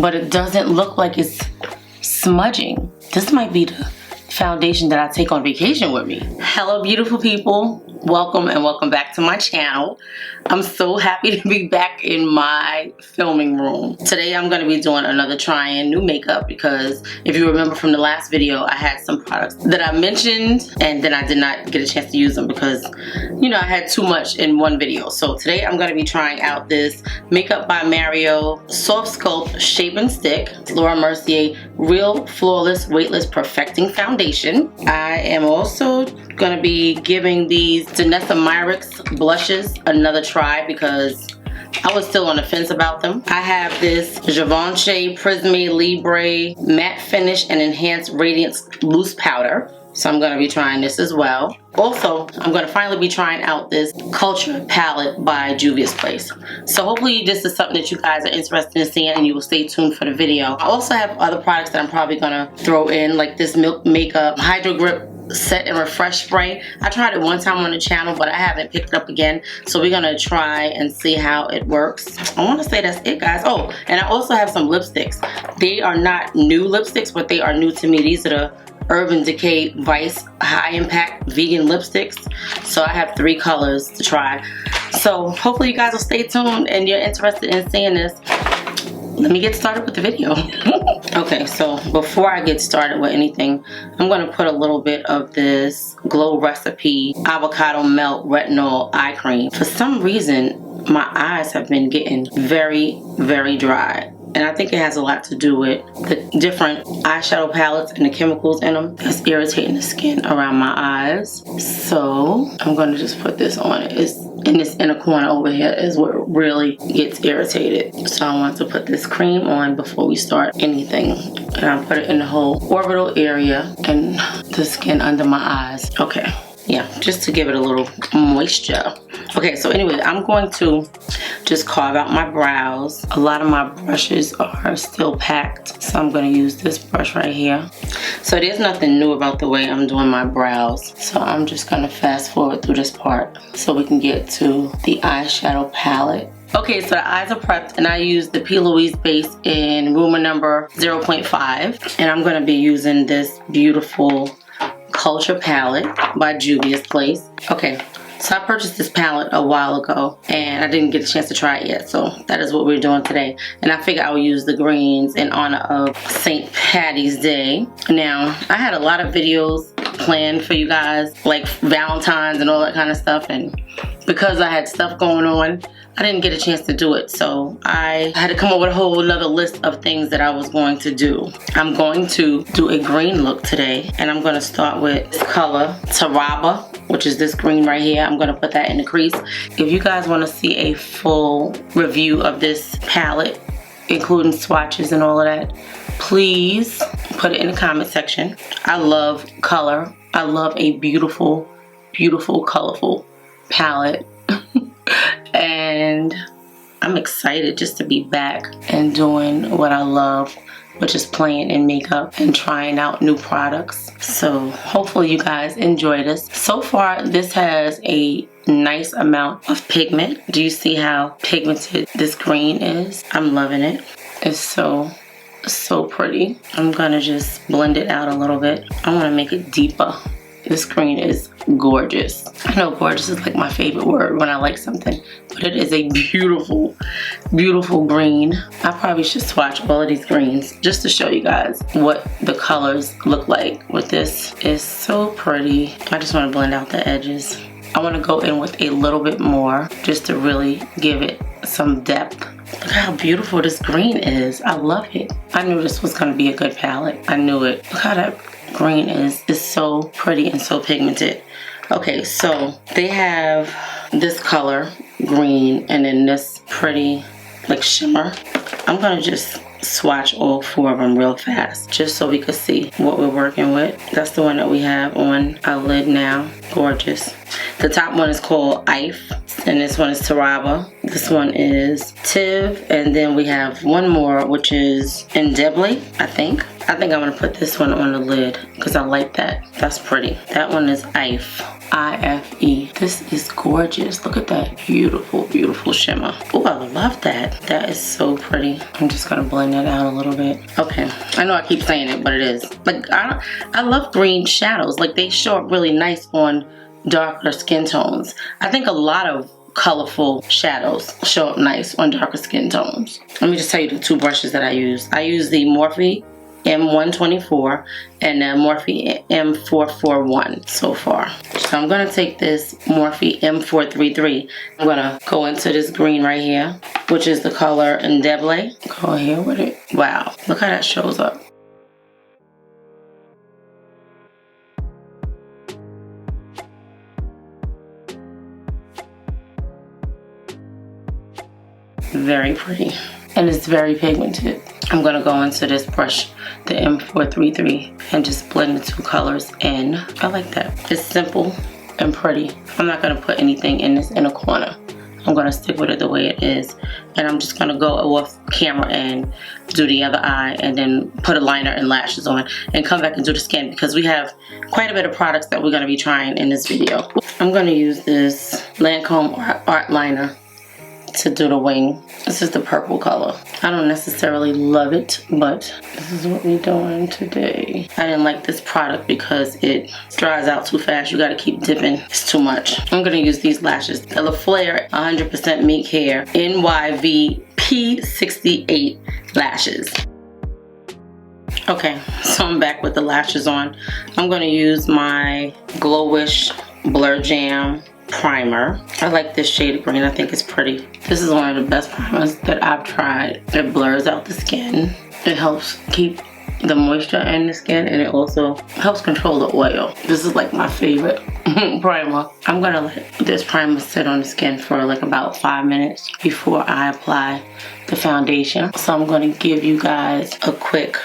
but it doesn't look like it's smudging. This might be the foundation that I take on vacation with me. Hello beautiful people, welcome and welcome back to my channel. I'm so happy to be back in my filming room. Today I'm going to be doing another try-in new makeup because if you remember from the last video, I had some products that I mentioned and then I did not get a chance to use them because, you know, I had too much in one video. So today I'm going to be trying out this Makeup by Mario Soft Sculpt Shape and Stick Laura Mercier Real Flawless Weightless Perfecting Foundation. I am also going to be giving these Danessa Myricks blushes another try because I was still on the fence about them. I have this Givenchy Prism Libre Matte Finish and Enhanced Radiance Loose Powder. So I'm going to be trying this as well. Also, I'm going to finally be trying out this Culture palette by Juvia's Place. So hopefully this is something that you guys are interested in seeing and you will stay tuned for the video. I also have other products that I'm probably going to throw in, like this Milk Makeup Hydrogrip Set and Refresh Spray. I tried it one time on the channel, but I haven't picked it up again. So we're gonna try and see how it works. I wanna say that's it, guys. Oh, and I also have some lipsticks. They are not new lipsticks, but they are new to me. These are the Urban Decay Vice High Impact Vegan Lipsticks. So I have 3 colors to try. So hopefully you guys will stay tuned and you're interested in seeing this. Let me get started with the video. Okay, so before I get started with anything, I'm going to put a little bit of this Glow Recipe Avocado Melt Retinol Eye Cream. For some reason, my eyes have been getting very, very dry. And I think it has a lot to do with the different eyeshadow palettes and the chemicals in them that's irritating the skin around my eyes. So I'm going to just put this on. It's in this inner corner over here is where it really gets irritated. So I want to put this cream on before we start anything. And I'll put it in the whole orbital area and the skin under my eyes. Okay. Yeah, just to give it a little moisture. Okay, so anyway, I'm going to just carve out my brows. A lot of my brushes are still packed, so I'm going to use this brush right here. So there's nothing new about the way I'm doing my brows. So I'm just going to fast forward through this part so we can get to the eyeshadow palette. Okay, so the eyes are prepped and I used the PLouise base in Rumour number 0.5. And I'm going to be using this beautiful Culture palette by Juvia's Place. Okay, so I purchased this palette a while ago and I didn't get a chance to try it yet, so that is what we're doing today. And I figured I would use the greens in honor of St. Patty's Day. Now, I had a lot of videos planned for you guys, like Valentine's and all that kind of stuff, and because I had stuff going on, I didn't get a chance to do it, so I had to come up with a whole nother list of things that I was going to do. I'm going to do a green look today, and I'm going to start with this color, Taraba, which is this green right here. I'm going to put that in the crease. If you guys want to see a full review of this palette, including swatches and all of that, please put it in the comment section. I love color. I love a beautiful, beautiful, colorful palette. And I'm excited just to be back and doing what I love, which is playing in makeup and trying out new products. So hopefully you guys enjoy this. So far, this has a nice amount of pigment. Do you see how pigmented this green is? I'm loving it. It's so pretty. I'm gonna just blend it out a little bit. I wanna make it deeper. This green is gorgeous. I know gorgeous is like my favorite word when I like something, but it is a beautiful, beautiful green. I probably should swatch all of these greens just to show you guys what the colors look like with this. It's so pretty. I just want to blend out the edges. I want to go in with a little bit more just to really give it some depth. Look how beautiful this green is. I love it. I knew this was going to be a good palette. I knew it. Look how that green is so pretty and so pigmented. Okay, so they have this color green and then this pretty like shimmer. I'm gonna just swatch all 4 of them real fast just so we can see what we're working with. That's the one that we have on our lid now. Gorgeous. The top one is called IFE and this one is Taraba. This one is Tiv, and then we have one more, which is Indebly, I think. I think I'm gonna put this one on the lid because I like that. That's pretty. That one is IFE. I-F-E. This is gorgeous. Look at that beautiful, beautiful shimmer. Oh, I love that. That is so pretty. I'm just gonna blend that out a little bit. Okay, I know I keep saying it, but it is. Like, I love green shadows. Like, they show up really nice on darker skin tones. I think a lot of colorful shadows show up nice on darker skin tones. Let me just tell you the two brushes that I use. I use the Morphe M124 and the Morphe M441 so far. So I'm gonna take this Morphe M433. I'm gonna go into this green right here, which is the color Indebly. Go here with it. Wow, look how that shows up. Very pretty, and it's very pigmented. I'm gonna go into this brush, the M433, and just blend the two colors in. I like that. It's simple and pretty. I'm not gonna put anything in this inner corner. I'm gonna stick with it the way it is, and I'm just gonna go off camera and do the other eye, and then put a liner and lashes on, and come back and do the skin, because we have quite a bit of products that we're gonna be trying in this video. I'm gonna use this Lancôme Artliner to do the wing. This is the purple color. I don't necessarily love it, but this is what we're doing today. I didn't like this product because it dries out too fast. You gotta keep dipping. It's too much. I'm gonna use these lashes. The LaFlare 100% Mink Hair NYV P68 lashes. Okay, so I'm back with the lashes on. I'm gonna use my Glowish Blur Jam primer. I like this shade of green. I think it's pretty. This is one of the best primers that I've tried. It blurs out the skin. It helps keep the moisture in the skin, and it also helps control the oil. This is like my favorite primer. I'm gonna let this primer sit on the skin for like about 5 minutes before I apply the foundation. So I'm gonna give you guys a quick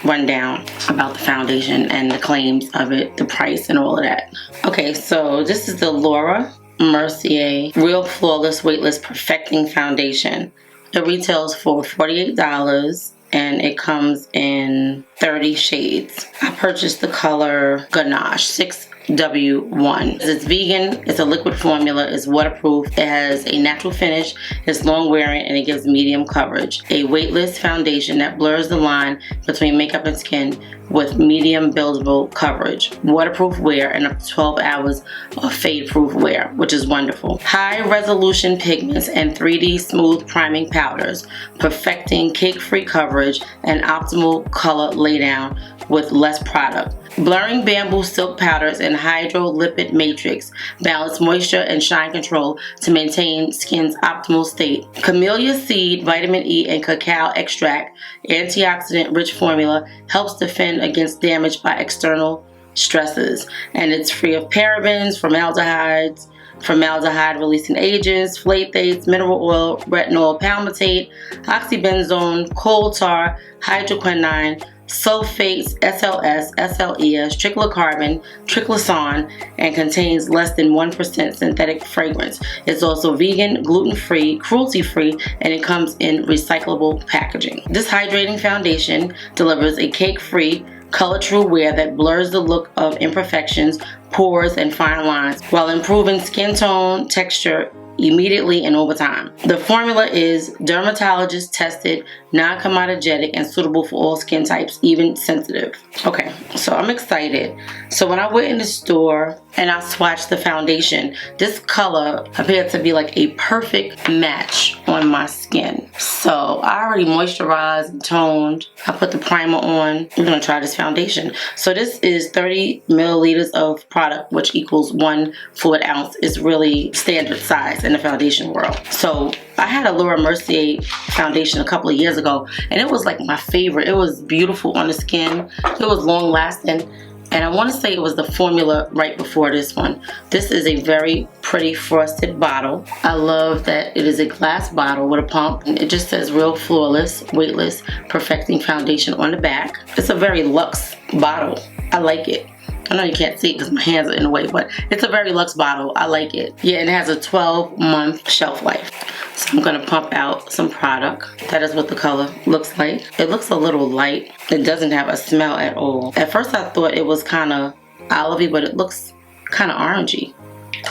rundown about the foundation and the claims of it, the price, and all of that. Okay, so this is the Laura Mercier Real Flawless Weightless Perfecting Foundation. It retails for $48 and it comes in 30 shades. I purchased the color Ganache 6W1. It's vegan, it's a liquid formula, it's waterproof, it has a natural finish, it's long wearing, and it gives medium coverage. A weightless foundation that blurs the line between makeup and skin with medium buildable coverage, waterproof wear, and up to 12 hours of fade-proof wear, which is wonderful. High-resolution pigments and 3D smooth priming powders, perfecting cake-free coverage and optimal color laydown with less product. Blurring bamboo silk powders and hydrolipid matrix balance moisture and shine control to maintain skin's optimal state. Camellia seed, vitamin E, and cacao extract antioxidant-rich formula helps defend against damage by external stresses, and it's free of parabens, formaldehydes, formaldehyde-releasing agents, phthalates, mineral oil, retinol, palmitate, oxybenzone, coal tar, hydroquinone, sulfates, SLS, SLES, triclocarbon, triclosan, and contains less than 1% synthetic fragrance. It's also vegan, gluten-free, cruelty-free, and it comes in recyclable packaging. This hydrating foundation delivers a cake-free, color-true wear that blurs the look of imperfections, pores, and fine lines while improving skin tone, texture, immediately and over time. The formula is dermatologist tested, non-comedogenic, and suitable for all skin types, even sensitive. Okay, so I'm excited. So when I went in the store and I swatched the foundation, this color appeared to be like a perfect match on my skin. So I already moisturized and toned. I put the primer on. I'm gonna try this foundation. So this is 30 milliliters of product, which equals 1 fluid ounce. It's really standard size in the foundation world. So I had a Laura Mercier foundation a couple of years ago, and it was like my favorite. It was beautiful on the skin. It was long lasting, and I want to say it was the formula right before this one. This is a very pretty frosted bottle. I love that it is a glass bottle with a pump. It just says Real Flawless Weightless Perfecting Foundation on the back. It's a very luxe bottle. I like it. I know you can't see it because my hands are in the way, but it's a very luxe bottle. I like it. Yeah, and it has a 12-month shelf life. So I'm gonna pump out some product. That is what the color looks like. It looks a little light. It doesn't have a smell at all. At first I thought it was kind of olivey, but it looks kind of orangey.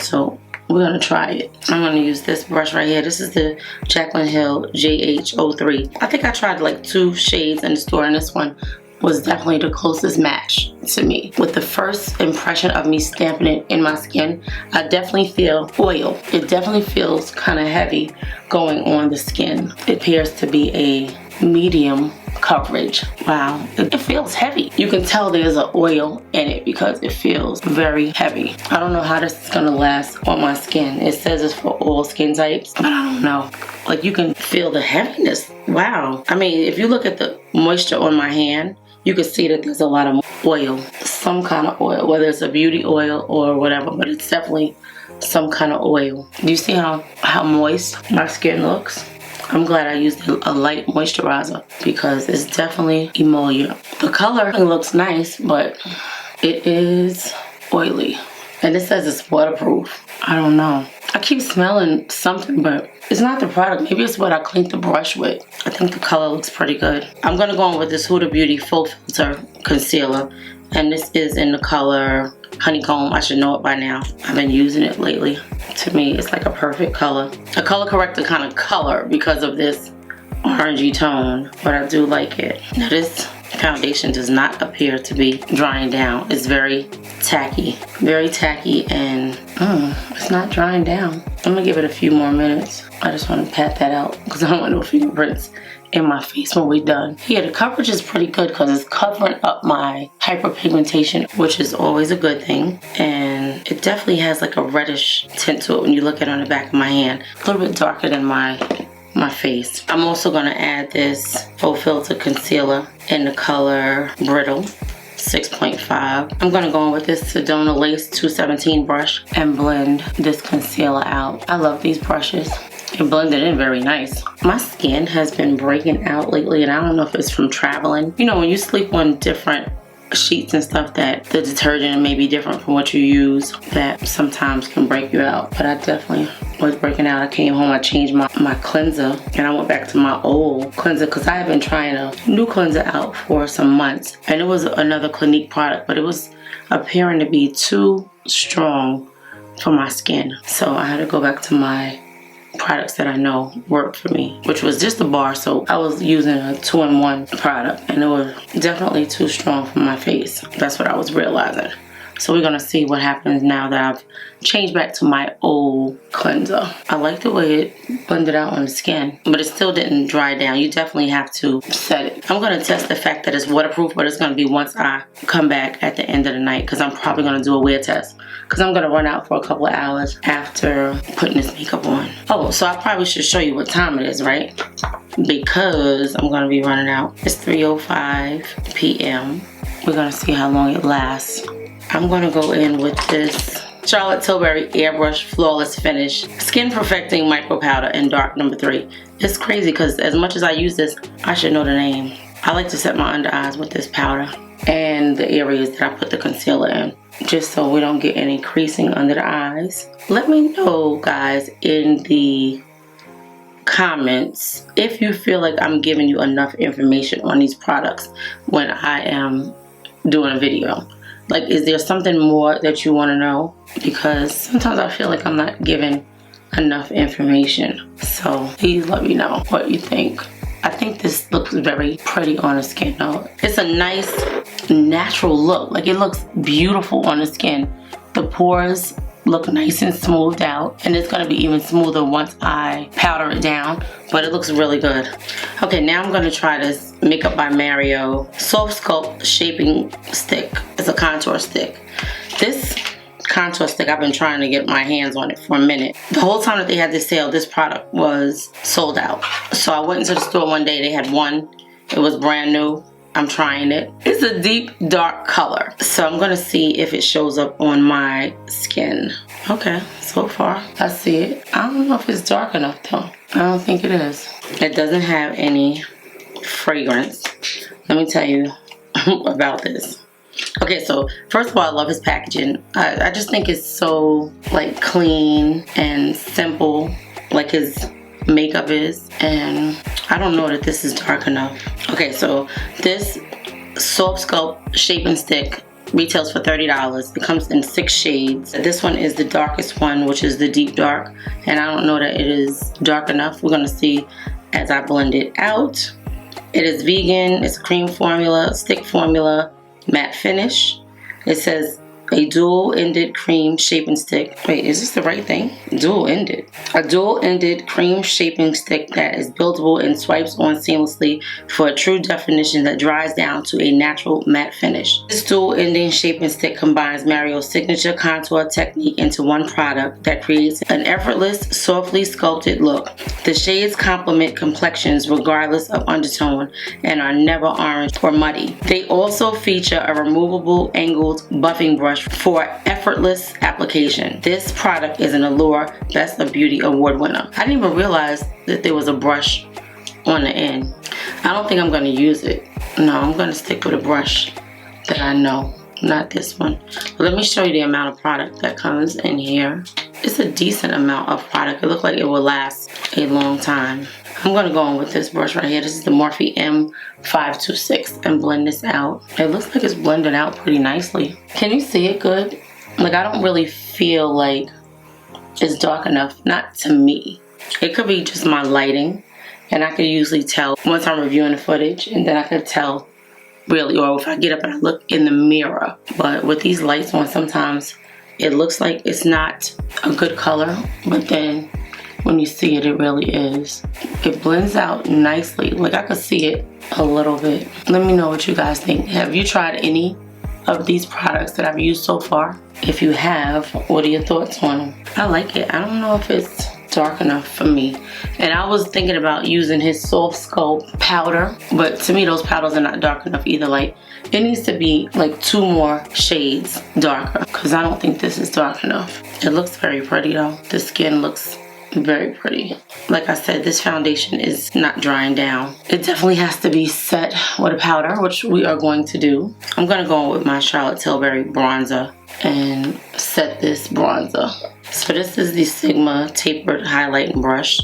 So we're gonna try it. I'm gonna use this brush right here. This is the Jaclyn Hill JH03. I think I tried like 2 shades in the store, and this one was definitely the closest match to me. With the first impression of me stamping it in my skin, I definitely feel oil. It definitely feels kind of heavy going on the skin. It appears to be a medium coverage. Wow, it feels heavy. You can tell there's an oil in it because it feels very heavy. I don't know how this is gonna last on my skin. It says it's for all skin types, but I don't know. Like, you can feel the heaviness. Wow. I mean, if you look at the moisture on my hand, you can see that there's a lot of oil, some kind of oil, whether it's a beauty oil or whatever, but it's definitely some kind of oil. Do you see how moist my skin looks? I'm glad I used a light moisturizer because it's definitely emollient. The color looks nice, but it is oily. And it says it's waterproof. I don't know. I keep smelling something, but it's not the product. Maybe it's what I cleaned the brush with. I think the color looks pretty good. I'm going to go in with this Huda Beauty Fauxfilter Concealer. And this is in the color Honeycomb. I should know it by now. I've been using it lately. To me, it's like a perfect color. A color corrector kind of color because of this orangey tone. But I do like it. Now this foundation does not appear to be drying down. It's very tacky. Very tacky, and it's not drying down. I'm gonna give it a few more minutes. I just want to pat that out because I don't want no fingerprints in my face when we're done. Yeah, the coverage is pretty good because it's covering up my hyperpigmentation, which is always a good thing. And it definitely has like a reddish tint to it when you look at it on the back of my hand. A little bit darker than my face. I'm also gonna add this Fauxfilter concealer in the color Brittle 6.5. I'm gonna go in with this Sedona Lace 217 brush and blend this concealer out. I love these brushes. It blended in very nice. My skin has been breaking out lately, and I don't know if it's from traveling. You know, when you sleep on different sheets and stuff, that the detergent may be different from what you use, that sometimes can break you out. But I definitely was breaking out. I came home, I changed my cleanser, and I went back to my old cleanser because I had been trying a new cleanser out for some months, and it was another Clinique product, but it was appearing to be too strong for my skin. So I had to go back to my products that I know work for me, which was just a bar soap. I was using a 2-in-1 product, and it was definitely too strong for my face. That's what I was realizing. So we're gonna see what happens now that I've changed back to my old cleanser. I like the way it blended out on the skin, but it still didn't dry down. You definitely have to set it. I'm gonna test the fact that it's waterproof, but it's gonna be once I come back at the end of the night, because I'm probably gonna do a wear test, because I'm gonna run out for a couple of hours after putting this makeup on. Oh, so I probably should show you what time it is, right? Because I'm gonna be running out. It's 3:05 p.m. We're gonna see how long it lasts. I'm gonna go in with this Charlotte Tilbury Airbrush Flawless Finish Skin Perfecting Micro Powder in Dark No. 3. It's crazy because as much as I use this, I should know the name. I like to set my under eyes with this powder and the areas that I put the concealer in, just so we don't get any creasing under the eyes. Let me know, guys, in the comments if you feel like I'm giving you enough information on these products when I am doing a video. Like, is there something more that you want to know? Because sometimes I feel like I'm not giving enough information. So please let me know what you think. I think this looks very pretty on the skin though. It's a nice natural look. Like, it looks beautiful on the skin. The pores look nice and smoothed out, and it's going to be even smoother once I powder it down, but it looks really good. Okay, now I'm going to try this Makeup by Mario Soft Sculpt Shaping Stick. It's a contour stick. This contour stick, I've been trying to get my hands on it for a minute. The whole time that they had this sale, this product was sold out. So I went into the store one day, they had one. It was brand new. I'm trying it. It's a deep dark color, so I'm gonna see if it shows up on my skin. Okay, so far I see it. I don't know if it's dark enough though. I don't think it is. It doesn't have any fragrance. Let me tell you about this. Okay, Okay, so first of all, I love his packaging. I just think it's so like clean and simple, like his makeup is, and I don't know that this is dark enough. Okay, so this Soft Sculpt Shaping Stick retails for $30. It comes in 6 shades. This one is the darkest one, which is the deep dark, and I don't know that it is dark enough. We're gonna see as I blend it out. It is vegan, it's a cream formula, stick formula, matte finish. It says a dual-ended cream shaping stick. Wait, is this the right thing? Dual-ended. A dual-ended cream shaping stick that is buildable and swipes on seamlessly for a true definition that dries down to a natural matte finish. This dual-ending shaping stick combines Mario's signature contour technique into one product that creates an effortless, softly sculpted look. The shades complement complexions regardless of undertone and are never orange or muddy. They also feature a removable angled buffing brush for effortless application. This product is an Allure Best of Beauty Award winner. I didn't even realize that there was a brush on the end. I don't think I'm going to use it. No, I'm going to stick with a brush that I know, not this one. But let me show you the amount of product that comes in here. It's a decent amount of product. It looks like it will last a long time. I'm going to go in with this brush right here. This is the Morphe M526 and blend this out. It looks like it's blended out pretty nicely. Can you see it good? Like, I don't really feel like it's dark enough. Not to me. It could be just my lighting. And I could usually tell once I'm reviewing the footage. And then I could tell really, or if I get up and I look in the mirror. But with these lights on, sometimes it looks like it's not a good color. But then when you see it, it really is. It blends out nicely. Like, I could see it a little bit. Let me know what you guys think. Have you tried any of these products that I've used so far? If you have, what are your thoughts on them? I like it. I don't know if it's dark enough for me. And I was thinking about using his Soft Sculpt powder, but to me those powders are not dark enough either. Like, it needs to be like 2 more shades darker, because I don't think this is dark enough. It looks very pretty though. The skin looks very pretty. Like I said, this foundation is not drying down. It definitely has to be set with a powder, which we are going to do. I'm going to go in with my Charlotte Tilbury bronzer and set this bronzer. So this is the Sigma Tapered Highlighting Brush,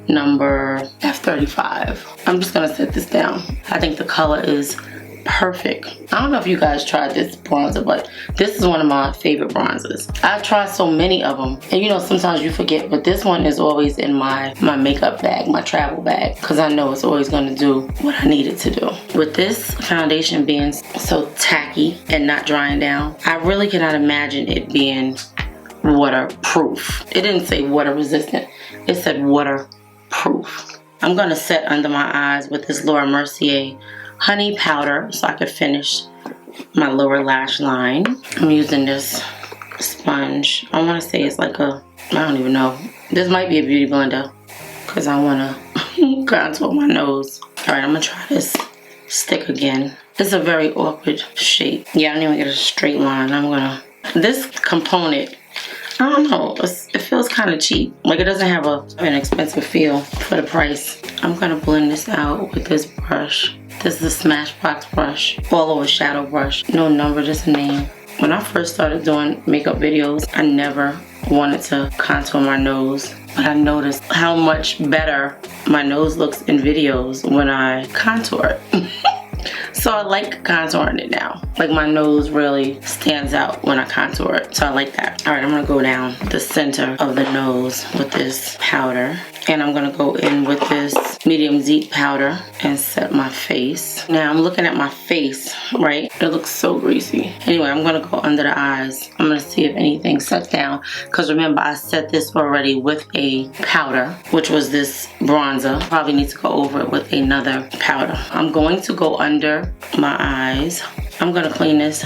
number F35. I'm just going to set this down. I think the color is perfect. I don't know if you guys tried this bronzer, but this is one of my favorite bronzers. I've tried so many of them, and you know, sometimes you forget, but this one is always in my makeup bag, my travel bag, because I know it's always going to do what I need it to do. With this foundation being so tacky and not drying down, I really cannot imagine it being waterproof. It didn't say water resistant, it said waterproof. I'm going to set under my eyes with this Laura Mercier honey powder so I could finish my lower lash line. I'm using this sponge. I want to say it's like a, I don't even know. This might be a beauty blender because I want to contour my nose. Alright, I'm going to try this stick again. It's a very awkward shape. Yeah, I don't even get a straight line. I'm going to, this component, I don't know, it feels kind of cheap. Like, it doesn't have an expensive feel for the price. I'm going to blend this out with this brush. This is the Smashbox brush, all over shadow brush. No number, just a name. When I first started doing makeup videos, I never wanted to contour my nose. But I noticed how much better my nose looks in videos when I contour it. So I like contouring it now. Like, my nose really stands out when I contour it. So I like that. Alright, I'm going to go down the center of the nose with this powder. And I'm going to go in with this medium deep powder and set my face. Now I'm looking at my face, right? It looks so greasy. Anyway, I'm going to go under the eyes. I'm going to see if anything sets down. Because remember, I set this already with a powder, which was this bronzer. Probably need to go over it with another powder. I'm going to go under my eyes. I'm going to clean this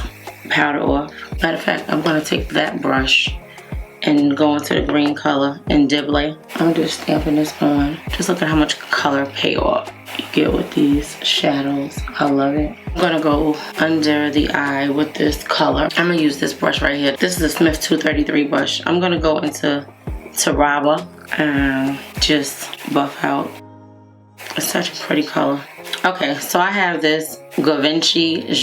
powder off. Matter of fact, I'm going to take that brush and go into the green color and dibble. I'm just stamping this on. Just look at how much color payoff you get with these shadows. I love it. I'm gonna go under the eye with this color. I'm gonna use this brush right here. This is a Smith 233 brush. I'm gonna go into Taraba and just buff out. It's such a pretty color. Okay, so I have this Givenchy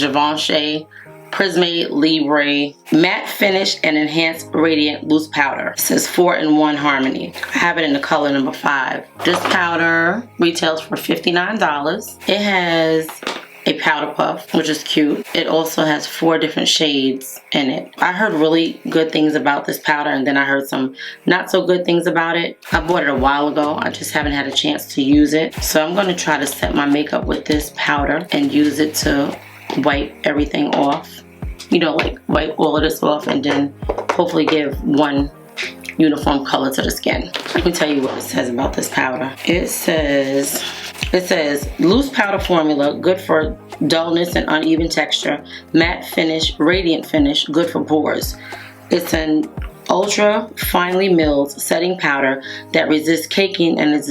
Prism Libre Matte Finish and Enhanced Radiant Loose Powder. It says 4-in-1 Harmony. I have it in the color number 5. This powder retails for $59. It has a powder puff, which is cute. It also has 4 different shades in it. I heard really good things about this powder, and then I heard some not so good things about it. I bought it a while ago. I just haven't had a chance to use it. So I'm going to try to set my makeup with this powder and use it to wipe everything off. You know, like wipe all of this off and then hopefully give one uniform color to the skin. Let me tell you what it says about this powder. It says loose powder formula, good for dullness and uneven texture, matte finish, radiant finish, good for pores. It's an ultra finely milled setting powder that resists caking and is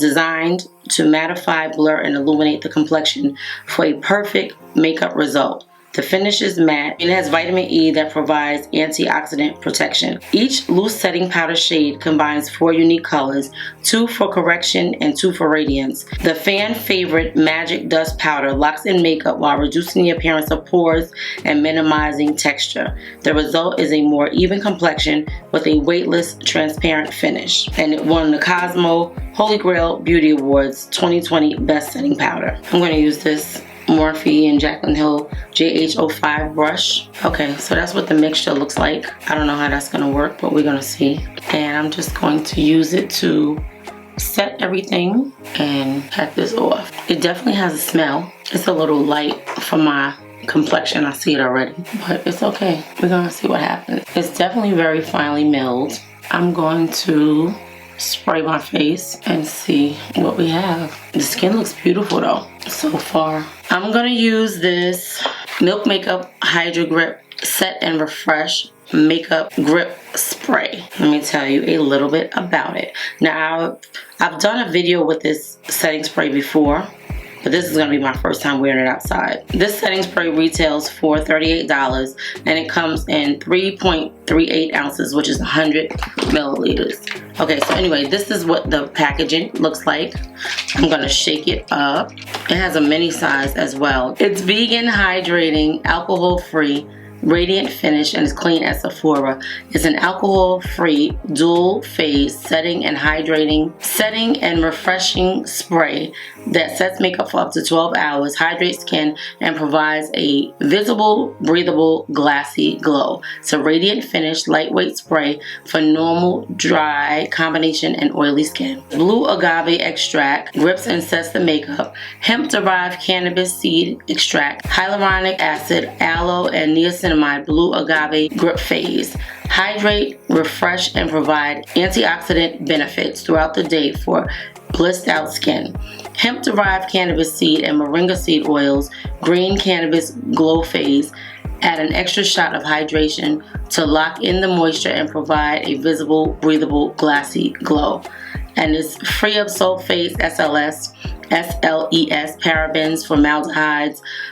designed to mattify, blur, and illuminate the complexion for a perfect makeup result. The finish is matte and it has vitamin E that provides antioxidant protection. Each loose setting powder shade combines 4 unique colors, 2 for correction and 2 for radiance. The fan favorite Magic Dust Powder locks in makeup while reducing the appearance of pores and minimizing texture. The result is a more even complexion with a weightless, transparent finish. And it won the Cosmo Holy Grail Beauty Awards 2020 Best Setting Powder. I'm going to use this Morphe and Jaclyn Hill JH05 brush. Okay, so that's what the mixture looks like. I don't know how that's gonna work, but we're gonna see. And I'm just going to use it to set everything and pat this off. It definitely has a smell. It's a little light for my complexion. I see it already, but it's okay. We're gonna see what happens. It's definitely very finely milled. I'm going to spray my face and see what we have. The skin looks beautiful though so far. I'm gonna use this Milk Makeup Hydrogrip Set and Refresh Makeup Grip Spray. Let me tell you a little bit about it. Now I've done a video with this setting spray before, but this is going to be my first time wearing it outside. This setting spray retails for $38 and it comes in 3.38 ounces, which is 100 milliliters. Okay, so anyway, this is what the packaging looks like. I'm going to shake it up. It has a mini size as well. It's vegan, hydrating, alcohol-free, radiant finish, and is clean as Sephora. It's an alcohol-free dual phase setting and refreshing spray that sets makeup for up to 12 hours, hydrates skin, and provides a visible, breathable, glassy glow. It's a radiant finish, lightweight spray for normal, dry, combination, and oily skin. Blue agave extract grips and sets the makeup. Hemp-derived cannabis seed extract, hyaluronic acid, aloe, and niacinamide blue agave grip phase. Hydrate, refresh, and provide antioxidant benefits throughout the day for blissed out skin. Hemp-derived cannabis seed and moringa seed oils, green cannabis glow phase. Add an extra shot of hydration to lock in the moisture and provide a visible, breathable, glassy glow. And it's free of sulfates, SLS, parabens,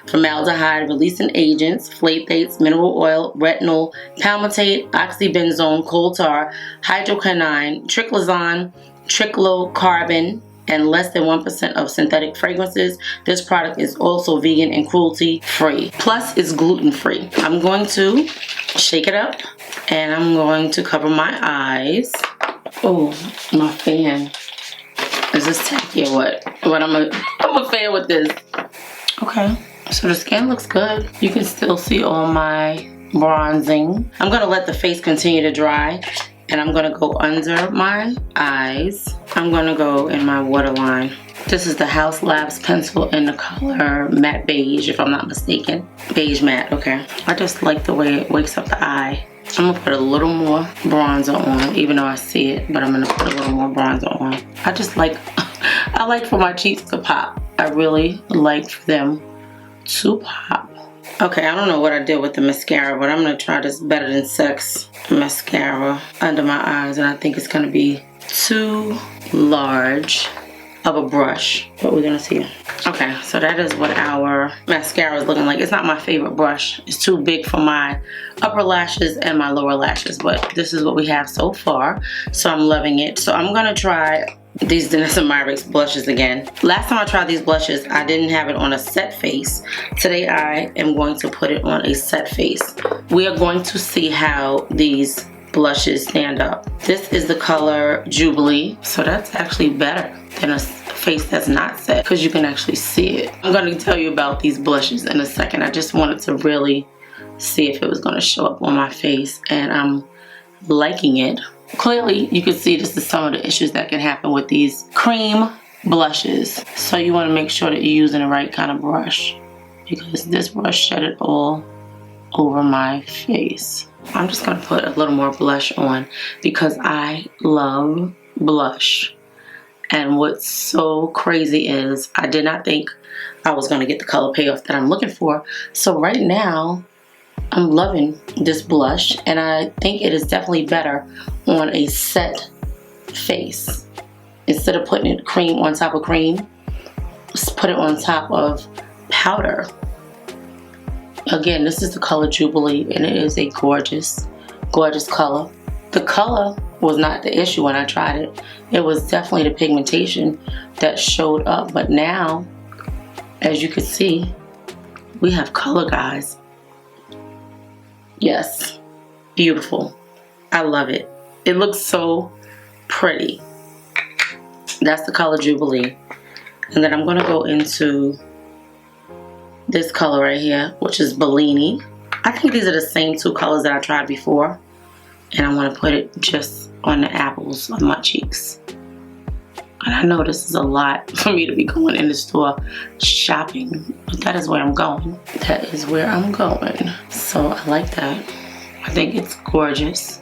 formaldehyde releasing agents, phthalates, mineral oil, retinol, palmitate, oxybenzone, coal tar, hydroquinone, triclosan, triclocarbon, and less than 1% of synthetic fragrances. This product is also vegan and cruelty free. Plus, it's gluten free. I'm going to shake it up and I'm going to cover my eyes. Oh, my fan. Is this tacky or what? But I'm a fan with this. Okay, so the skin looks good. You can still see all my bronzing. I'm gonna let the face continue to dry and I'm gonna go under my eyes. I'm gonna go in my waterline. This is the Haus Labs pencil in the color matte beige, if I'm not mistaken. Beige matte, okay. I just like the way it wakes up the eye. I'm gonna put a little more bronzer on, even though I see it, but I'm gonna put a little more bronzer on. I just like, I like for my cheeks to pop. I really like for them to pop. Okay, I don't know what I did with the mascara, but I'm gonna try this Better Than Sex mascara under my eyes, and I think it's gonna be too large of a brush, but we're gonna see. Okay, so that is what our mascara is looking like. It's not my favorite brush. It's too big for my upper lashes and my lower lashes, but this is what we have so far, so I'm loving it. So I'm gonna try these Danessa Myricks blushes again. Last time I tried these blushes, I didn't have it on a set face. Today I am going to put it on a set face. We are going to see how these blushes stand up. This is the color Jubilee, so that's actually better than a face that's not set because you can actually see it. I'm going to tell you about these blushes in a second. I just wanted to really see if it was going to show up on my face, and I'm liking it. Clearly you can see this is some of the issues that can happen with these cream blushes, so you want to make sure that you're using the right kind of brush, because this brush shed it all over my face. I'm just going to put a little more blush on because I love blush. And what's so crazy is I did not think I was going to get the color payoff that I'm looking for. So right now I'm loving this blush, and I think it is definitely better on a set face. Instead of putting it cream on top of cream, just put it on top of powder. Again, this is the color Jubilee, and it is a gorgeous, gorgeous color. The color was not the issue when I tried it. It was definitely the pigmentation that showed up. But now, as you can see, we have color, guys. Yes, beautiful. I love it. It looks so pretty. That's the color Jubilee. And then I'm going to go into this color right here, which is Bellini. I think these are the same two colors that I tried before. And I want to put it just on the apples of my cheeks. And I know this is a lot for me to be going in the store shopping, but that is where I'm going. That is where I'm going. So I like that. I think it's gorgeous.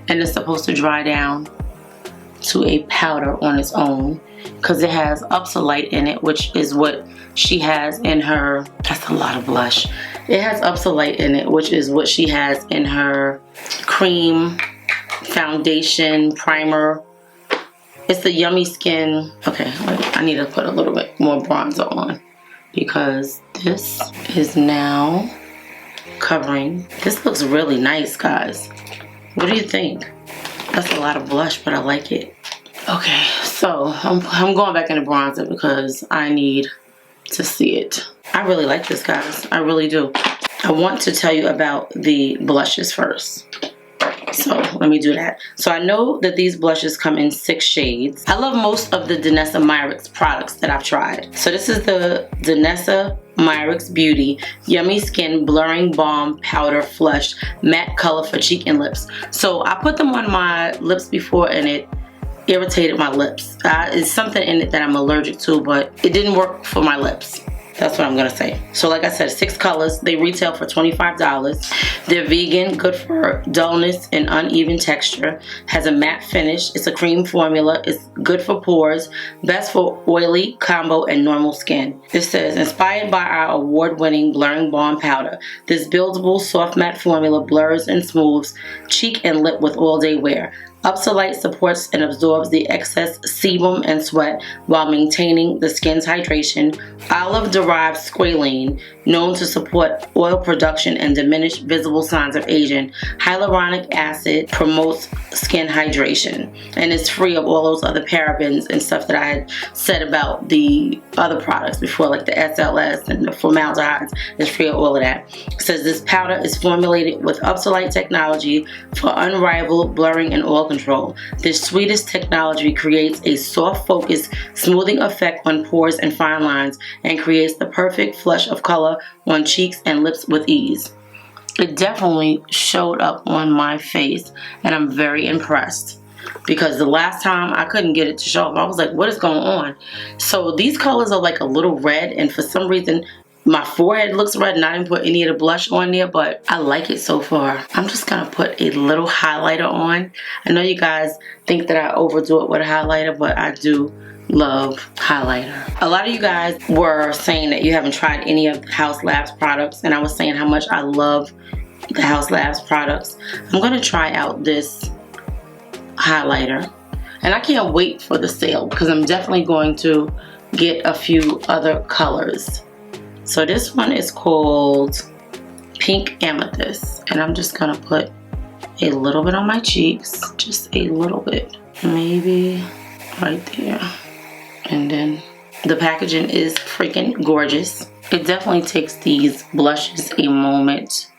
And it's supposed to dry down to a powder on its own because it has Upsolite in it, which is what she has in her, that's a lot of blush. It has Upsolite in it, which is what she has in her cream foundation primer. It's the Yummy Skin. Okay, wait, I need to put a little bit more bronzer on because this is now covering. This looks really nice, guys. What do you think? That's a lot of blush, but I like it. Okay, so I'm going back into bronzer because I need to see it. I really like this, guys. I really do. I want to tell you about the blushes first. So let me do that. So I know that these blushes come in 6 shades. I love most of the Danessa Myricks products that I've tried. So this is the Danessa Myricks Beauty Yummy Skin Blurring Balm Powder Flush Matte Color for Cheek and Lips. So I put them on my lips before and it irritated my lips. It's something in it that I'm allergic to, but it didn't work for my lips. That's what I'm gonna say. So like I said, 6 colors. They retail for $25. They're vegan, good for dullness and uneven texture. Has a matte finish. It's a cream formula. It's good for pores. Best for oily, combo, and normal skin. It says, inspired by our award-winning blurring balm powder, this buildable soft matte formula blurs and smooths cheek and lip with all-day wear. Upsolite supports and absorbs the excess sebum and sweat while maintaining the skin's hydration. Olive-derived squalene, known to support oil production and diminish visible signs of aging. Hyaluronic acid promotes skin hydration and is free of all those other parabens and stuff that I had said about the other products before, like the SLS and the formaldehydes. It's free of all of that. It says this powder is formulated with Upsolite technology for unrivaled blurring and oil control. This sweetest technology creates a soft focus smoothing effect on pores and fine lines and creates the perfect flush of color on cheeks and lips with ease. It definitely showed up on my face and I'm very impressed because the last time I couldn't get it to show up. I was like, what is going on? So these colors are like a little red, and for some reason my forehead looks red and I didn't put any of the blush on there, but I like it so far. I'm just gonna put a little highlighter on. I know you guys think that I overdo it with a highlighter, but I do love highlighter. A lot of you guys were saying that you haven't tried any of the Haus Labs products, and I was saying how much I love the Haus Labs products. I'm gonna try out this highlighter, and I can't wait for the sale because I'm definitely going to get a few other colors. So this one is called Pink Amethyst, and I'm just gonna put a little bit on my cheeks, just a little bit, maybe right there. And then the packaging is freaking gorgeous. It definitely takes these blushes a moment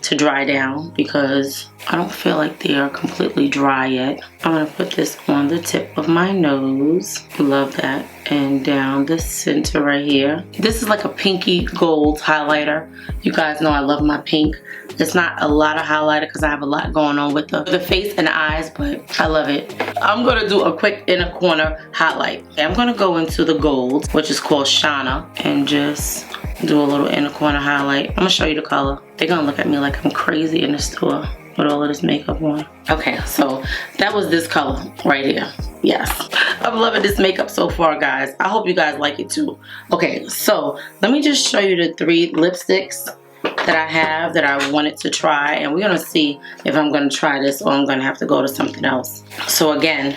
to dry down because I don't feel like they are completely dry yet. I'm gonna put this on the tip of my nose. Love that. And down the center right here. This is like a pinky gold highlighter. You guys know I love my pink. It's not a lot of highlighter because I have a lot going on with the face and the eyes, but I love it. I'm gonna do a quick inner corner highlight. I'm gonna go into the gold, which is called Shana, and just do a little inner corner highlight. I'm gonna show you the color. They're gonna look at me like I'm crazy in the store with all of this makeup on. Okay, so that was this color right here. Yes, I'm loving this makeup so far, guys. I hope you guys like it too. Okay, so let me just show you the 3 lipsticks that I have that I wanted to try, and we're gonna see if I'm gonna try this or I'm gonna have to go to something else. So again,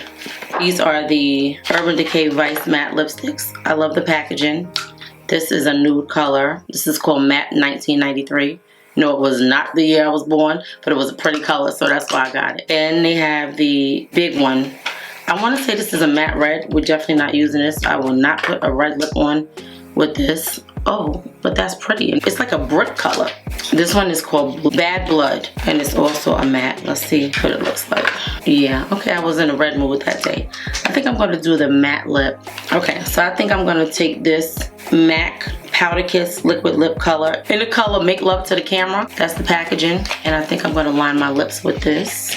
these are the Urban Decay Vice Matte Lipsticks. I love the packaging. This is a nude color. This is called Matte 1993. No, it was not the year I was born, but it was a pretty color, so that's why I got it. And they have the big one. I want to say this is a matte red. We're definitely not using this. I will not put a red lip on with this. Oh, but that's pretty. It's like a brick color. This one is called Bad Blood, and it's also a matte. Let's see what it looks like. Yeah, okay, I was in a red mood that day. I think I'm going to do the matte lip. Okay, so I think I'm going to take this MAC Powderkiss liquid lip color in the color Make Love to the Camera. That's the packaging, and I think I'm going to line my lips with this.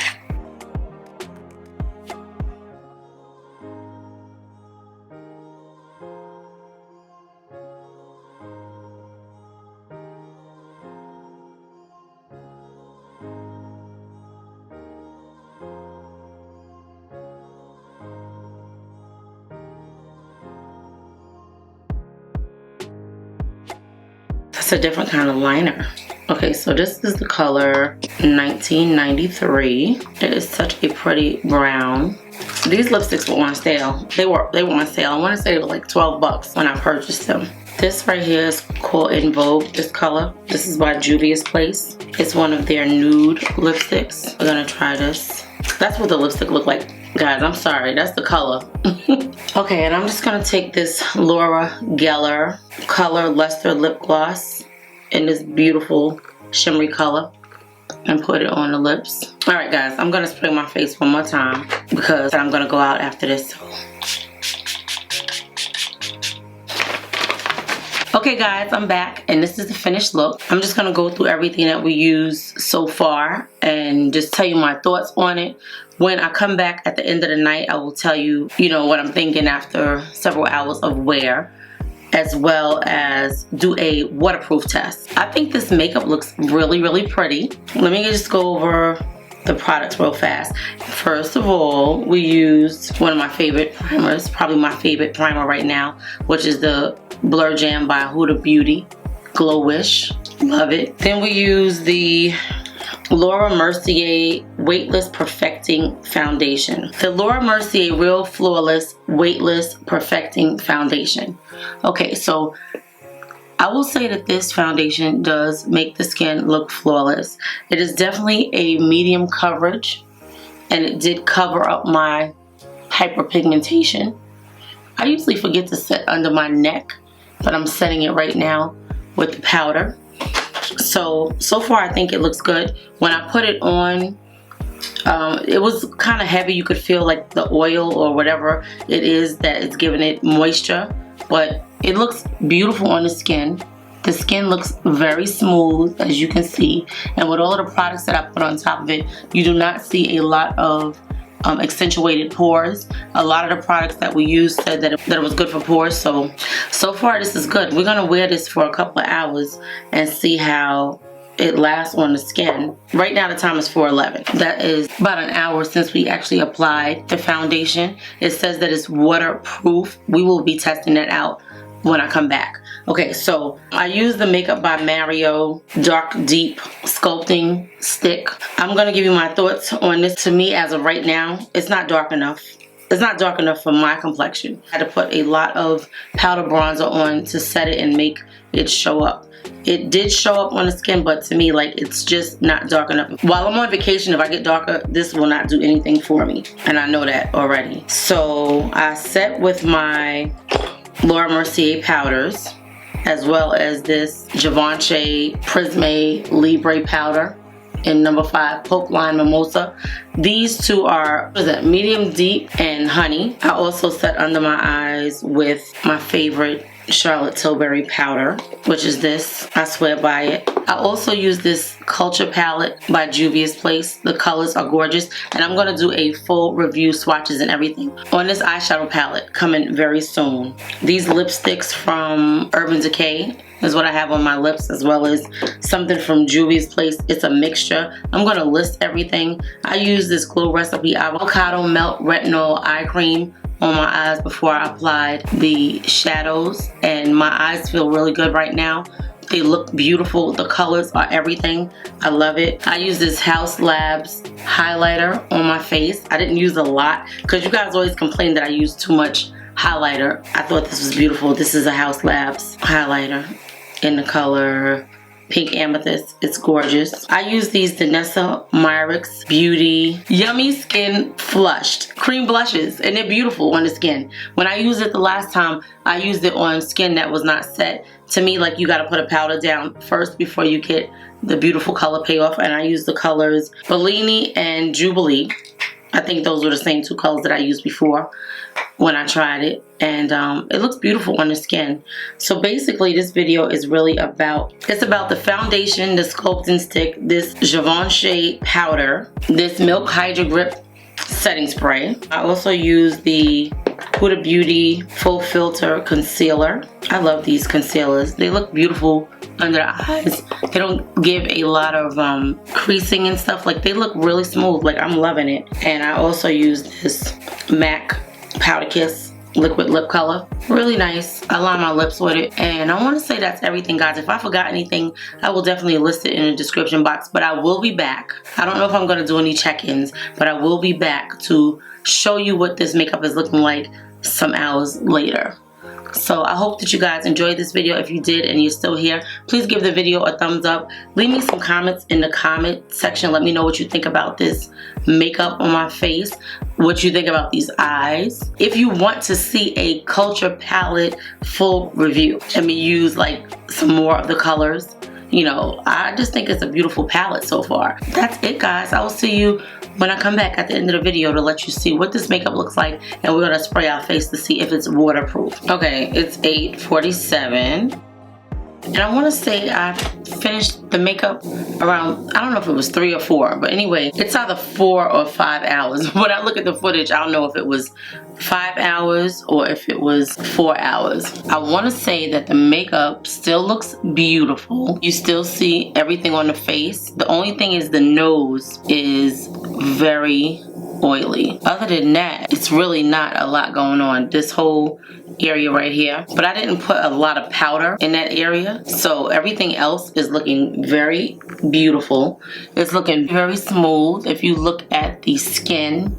It's a different kind of liner. Okay, so this is the color 1993. It is such a pretty brown. These lipsticks were on sale. They were on sale. I want to say they were like 12 bucks when I purchased them. This right here is called In Vogue, this color. This is by Juvia's Place. It's one of their nude lipsticks. We're gonna try this. That's what the lipstick looked like. Guys, I'm sorry, that's the color. Okay, and I'm just gonna take this Laura Geller color Luster lip gloss in this beautiful shimmery color and put it on the lips. All right, guys, I'm gonna spray my face one more time because I'm gonna go out after this. Okay guys, I'm back and this is the finished look. I'm just gonna go through everything that we used so far and just tell you my thoughts on it. When I come back at the end of the night, I will tell you, what I'm thinking after several hours of wear, as well as do a waterproof test. I think this makeup looks really, really pretty. Let me just go over the products real fast. First of all, we used one of my favorite primers, probably my favorite primer right now, which is the Blur Jam by Huda Beauty, Glowish. Love it. Then we used the Laura Mercier Weightless Perfecting Foundation. The Laura Mercier Real Flawless Weightless Perfecting Foundation. Okay, so I will say that this foundation does make the skin look flawless. It is definitely a medium coverage, and it did cover up my hyperpigmentation. I usually forget to set under my neck, but I'm setting it right now with the powder. So far I think it looks good. When I put it on, it was kind of heavy. You could feel like the oil or whatever it is that is giving it moisture, but it looks beautiful on the skin. The skin looks very smooth, as you can see, and with all of the products that I put on top of it, you do not see a lot of accentuated pores. A lot of the products that we used said that it was good for pores, so far this is good. We're gonna wear this for a couple of hours and see how it lasts on the skin. Right now the time is 4:11. That is about an hour since we actually applied the foundation. It says that it's waterproof. We will be testing that out when I come back. Okay, so I used the Makeup by Mario Dark Deep Sculpting Stick. I'm gonna give you my thoughts on this. To me, as of right now, it's not dark enough. It's not dark enough for my complexion. I had to put a lot of powder bronzer on to set it and make it show up. It did show up on the skin, but to me, like, it's just not dark enough. While I'm on vacation, if I get darker, this will not do anything for me, and I know that already. So I set with my Laura Mercier powders, as well as this Givenchy Prism Libre powder in number 5 Popeline Mimosa. These two are medium deep and honey. I also set under my eyes with my favorite Charlotte Tilbury powder, which is this. I swear by it. I also use this Culture palette by Juvia's Place. The colors are gorgeous, and I'm going to do a full review, swatches and everything on this eyeshadow palette coming very soon. These lipsticks from Urban Decay is what I have on my lips, as well as something from Juvia's Place. It's a mixture. I'm going to list everything. I use this Glow Recipe Avocado Melt Retinol Eye Cream on my eyes before I applied the shadows, and my eyes feel really good right now. They look beautiful. The colors are everything. I love it. I use this Haus Labs highlighter on my face. I didn't use a lot because you guys always complain that I use too much highlighter. I thought this was beautiful. This is a Haus Labs highlighter in the color Pink Amethyst. It's gorgeous. I use these Danessa Myricks Beauty Yummy Skin Flushed Cream Blushes, and they're beautiful on the skin. When I used it the last time, I used it on skin that was not set. To me, like, you gotta put a powder down first before you get the beautiful color payoff, and I use the colors Bellini and Jubilee. I think those were the same two colors that I used before when I tried it, and it looks beautiful on the skin. So basically this video is really about, it's about the foundation, the sculpting stick, this Givenchy powder, this Milk Hydrogrip setting spray. I also use the Huda Beauty Fauxfilter concealer. I love these concealers. They look beautiful under the eyes. They don't give a lot of creasing and stuff. Like, they look really smooth. Like, I'm loving it. And I also use this MAC Powderkiss liquid lip color. Really nice. I line my lips with it, and I want to say that's everything, guys. If I forgot anything, I will definitely list it in the description box, but I will be back. I don't know if I'm going to do any check-ins, but I will be back to show you what this makeup is looking like some hours later. So I hope that you guys enjoyed this video. If you did and you're still here, please give the video a thumbs up. Leave me some comments in the comment section. Let me know what you think about this makeup on my face, what you think about these eyes. If you want to see a Culture palette full review, let me use like some more of the colors. You know, I just think it's a beautiful palette so far. That's it, guys. I will see you when I come back at the end of the video to let you see what this makeup looks like, and we're gonna spray our face to see if it's waterproof. Okay, it's 8:47. And I want to say I finished the makeup around, I don't know if it was 3 or 4, but anyway, it's either 4 or 5 hours. When I look at the footage, I don't know if it was 5 hours or if it was 4 hours. I want to say that the makeup still looks beautiful. You still see everything on the face. The only thing is the nose is very oily. Other than that, it's really not a lot going on. This whole area right here, but I didn't put a lot of powder in that area, so everything else is looking very beautiful. It's looking very smooth. If you look at the skin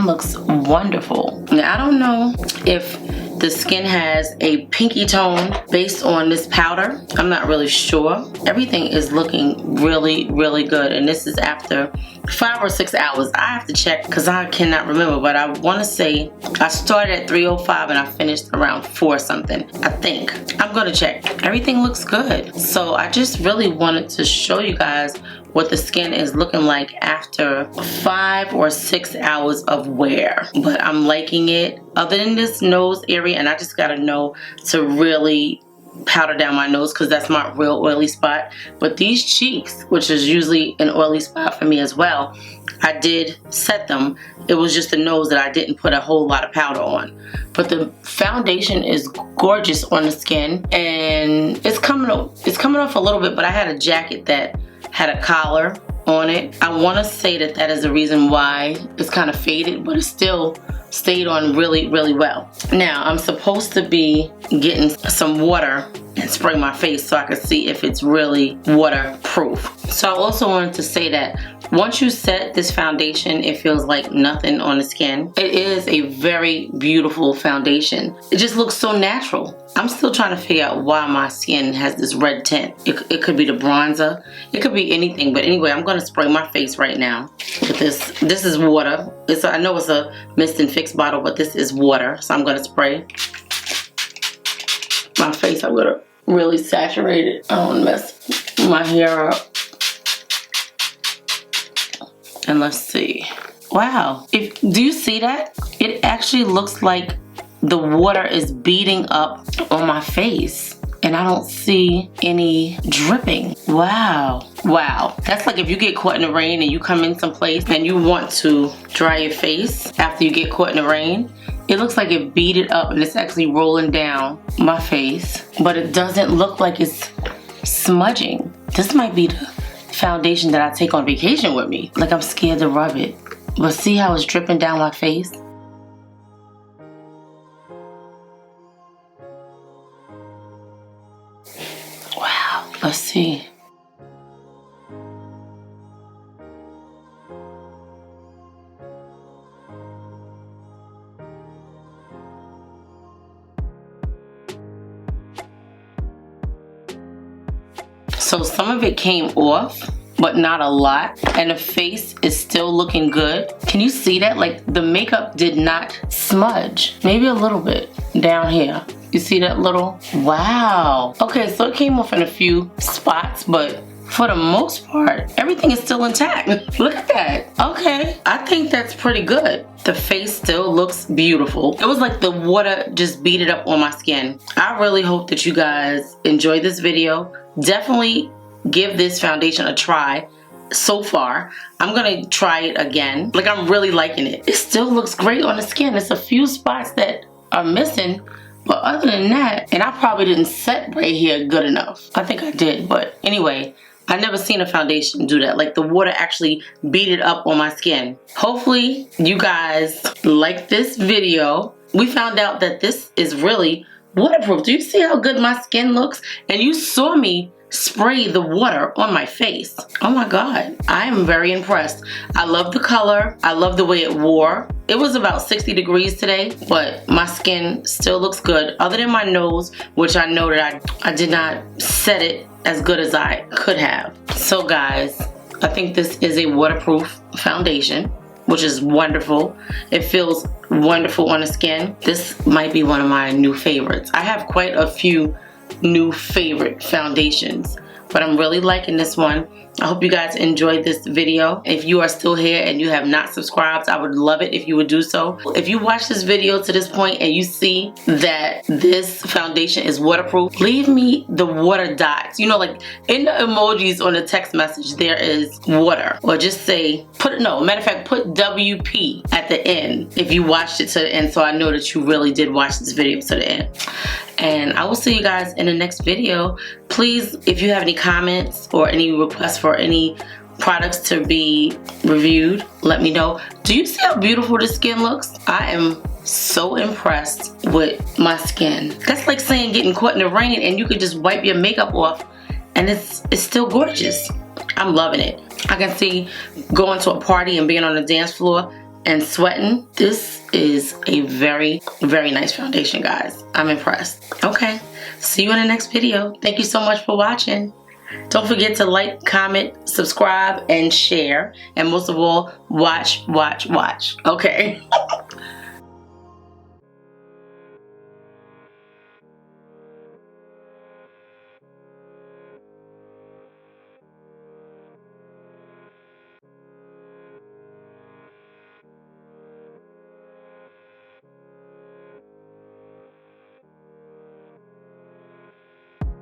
looks wonderful. Now, I don't know if the skin has a pinky tone based on this powder. I'm not really sure. Everything is looking really, really good, and this is after 5 or 6 hours. I have to check because I cannot remember, but I want to say I started at 3:05 and I finished around 4 something, I think. I'm gonna check. Everything looks good. So I just really wanted to show you guys what the skin is looking like after 5 or 6 hours of wear. But I'm liking it. Other than this nose area, and I just gotta know to really powder down my nose because that's my real oily spot. But these cheeks, which is usually an oily spot for me as well, I did set them. It was just the nose that I didn't put a whole lot of powder on. But the foundation is gorgeous on the skin, and it's coming off a little bit, but I had a jacket that had a collar on it. I want to say that that is the reason why it's kind of faded, but it still stayed on really, really well. Now, I'm supposed to be getting some water and spray my face so I can see if it's really waterproof. So I also wanted to say that once you set this foundation, it feels like nothing on the skin. It is a very beautiful foundation. It just looks so natural. I'm still trying to figure out why my skin has this red tint. It could be the bronzer. It could be anything. But anyway, I'm going to spray my face right now with this. This is water. I know it's a Mist and Fix bottle, but this is water. So I'm going to spray my face. I'm going to really saturate it. I don't want to mess my hair up. And let's see. Wow. Do you see that? It actually looks like the water is beating up on my face. And I don't see any dripping. Wow. Wow. That's like if you get caught in the rain and you come in someplace and you want to dry your face after you get caught in the rain. It looks like it beat it up and it's actually rolling down my face. But it doesn't look like it's smudging. This might be the foundation that I take on vacation with me. Like I'm scared to rub it. But see how it's dripping down my face? Wow. Let's see. So some of it came off, but not a lot. And the face is still looking good. Can you see that? Like the makeup did not smudge. Maybe a little bit down here. You see that little? Wow. Okay, so it came off in a few spots, but for the most part, everything is still intact. Look at that. Okay, I think that's pretty good. The face still looks beautiful. It was like the water just beat it up on my skin. I really hope that you guys enjoyed this video. Definitely give this foundation a try. So far, I'm gonna try it again. Like I'm really liking it. It still looks great on the skin. There's a few spots that are missing, but other than that, and I probably didn't set right here good enough. I think I did, but anyway, I never seen a foundation do that. Like the water actually beat it up on my skin. Hopefully you guys like this video. We found out that this is really waterproof. Do you see how good my skin looks? And you saw me spray the water on my face. Oh my god, I am very impressed. I love the color. I love the way it wore. It was about 60 degrees today, but my skin still looks good, other than my nose, which I know that I did not set it as good as I could have. So guys, I think this is a waterproof foundation, which is wonderful. It feels wonderful on the skin. This might be one of my new favorites. I have quite a few new favorite foundations, but I'm really liking this one. I hope you guys enjoyed this video. If you are still here and you have not subscribed, I would love it if you would do so. If you watch this video to this point and you see that this foundation is waterproof, leave me the water dots. You know, like in the emojis on the text message, there is water. Or just say, matter of fact, put WP at the end if you watched it to the end, so I know that you really did watch this video to the end. And I will see you guys in the next video. Please, if you have any comments or any requests for any products to be reviewed, let me know. Do you see how beautiful the skin looks? I am so impressed with my skin. That's like saying getting caught in the rain and you could just wipe your makeup off and it's still gorgeous. I'm loving it. I can see going to a party and being on the dance floor and sweating. This is a very, very nice foundation, guys. I'm impressed. Okay, see you in the next video. Thank you so much for watching. Don't forget to like, comment, subscribe, and share. And most of all, watch. Okay.